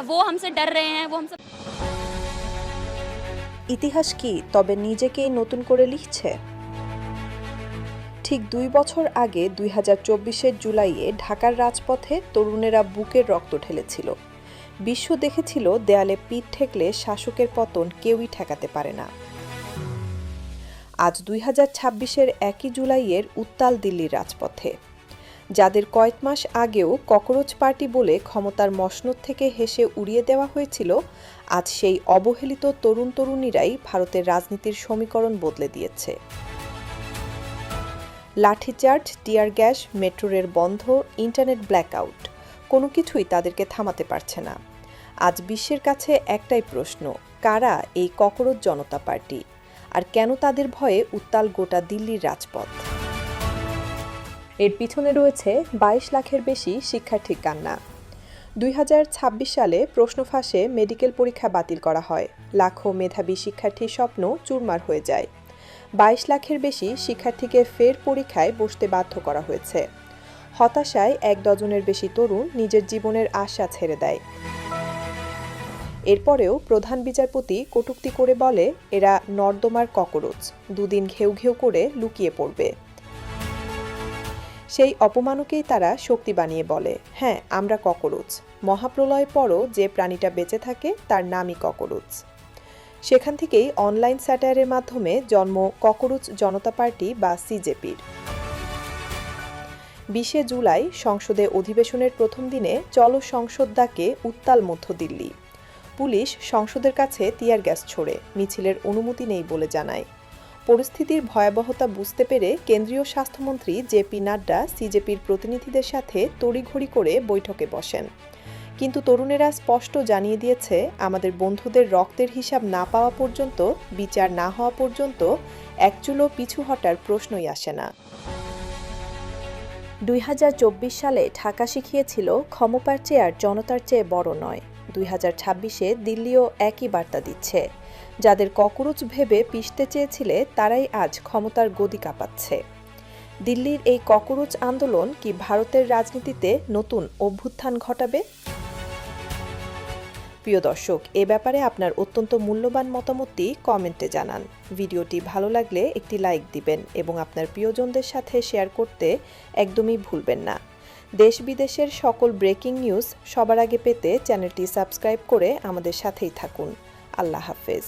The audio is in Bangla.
वो हमसे डर रहे हैं, वो हमसे। ইতিহাস কি তবে নিজেকেই নতুন করে লিখছে? ঠিক 2 বছর আগে 2024-এর জুলাইয়ে ঢাকার রাজপথে তরুণেরা বুকের রক্ত ঢেলেছিল। বিশ্ব দেখেছিল দেয়ালে পিঠ ঠেকলে শাসকের পতন কেউই ঠেকাতে পারে না। আজ 2026-এর 1 জুলাইয়ের উত্তাল দিল্লির রাজপথে যাদের কয়েক মাস আগেও ককরোচ পার্টি বলে ক্ষমতার মসনদ থেকে হেসে উড়িয়ে দেওয়া হয়েছিল, আজ সেই অবহেলিত তরুণ তরুণীরাই ভারতের রাজনীতির সমীকরণ বদলে দিয়েছে। লাঠিচার্জ, টিয়ার গ্যাস, মেট্রো রেল বন্ধ, ইন্টারনেট ব্ল্যাকআউট, কোনো কিছুই তাদেরকে থামাতে পারছে না। আজ বিশ্বের কাছে একটাই প্রশ্ন, কারা এই ককরোচ জনতা পার্টি, আর কেন তাদের ভয়ে উত্তাল গোটা দিল্লির রাজপথ? এর পিছনে রয়েছে 22 লাখের বেশি শিক্ষার্থীর কান্না। 2026 সালে প্রশ্ন ফাঁসে মেডিকেল পরীক্ষা বাতিল করা হয়, লাখো মেধাবী শিক্ষার্থীর স্বপ্ন চুরমার হয়ে যায়। 22 লাখের বেশি শিক্ষার্থীকে ফের পরীক্ষায় বসতে বাধ্য করা হয়েছে। হতাশায় 1 ডজনের বেশি তরুণ নিজের জীবনের আশা ছেড়ে দেয়। এরপরেও প্রধান বিচারপতি কটূক্তি করে বলে, এরা নর্দমার ককরোচ, দুদিন ঘেউ ঘেউ করে লুকিয়ে পড়বে। সেই অপমানকেই তারা শক্তি বানিয়ে বলে, হ্যাঁ আমরা ককরোচ, মহাপ্রলয়ের পরও যে প্রাণীটা বেঁচে থাকে তার নামই ককরোচ। সেখান থেকেই অনলাইন স্যাটায়ারের মাধ্যমে জন্ম ককরোচ জনতা পার্টি বা সিজেপির। 20 জুলাই সংসদে অধিবেশনের প্রথম দিনে চলো সংসদ ডাকে উত্তাল মধ্য দিল্লি। পুলিশ সংসদের কাছে টিয়ার গ্যাস ছোড়ে, মিছিলের অনুমতি নেই বলে জানায়। পরিস্থিতির ভয়াবহতা বুঝতে পেরে কেন্দ্রীয় স্বাস্থ্যমন্ত্রী জেপি নাড্ডা সিজেপির প্রতিনিধিদের সাথে তড়িঘড়ি করে বৈঠকে বসেন। কিন্তু তরুণেরা স্পষ্ট জানিয়ে দিয়েছে, আমাদের বন্ধুদের রক্তের হিসাব না পাওয়া পর্যন্ত, বিচার না হওয়া পর্যন্ত এক চুলো পিছু হটার প্রশ্নই আসে না। 2024 সালে ঢাকা শিখিয়েছিল ক্ষমতার চেয়ে আর জনতার চেয়ে বড় নয়। 2026-এ দিল্লিও একই বার্তা দিচ্ছে। যাদের ককরোচ ভেবে পিষতে চেয়েছিলে তারাই আজ ক্ষমতার গদি কাঁপাচ্ছে। দিল্লির এই ককরোচ আন্দোলন কি ভারতের রাজনীতিতে নতুন অভ্যুত্থান ঘটাবে? প্রিয় দর্শক, এ ব্যাপারে আপনার অত্যন্ত মূল্যবান মতামতটি কমেন্টে জানান। ভিডিওটি ভালো লাগলে একটি লাইক দিবেন এবং আপনার প্রিয়জনদের সাথে শেয়ার করতে একদমই ভুলবেন না। দেশ বিদেশের সকল ব্রেকিং নিউজ সবার আগে পেতে চ্যানেলটি সাবস্ক্রাইব করে আমাদের সাথেই থাকুন। আল্লাহ হাফেজ।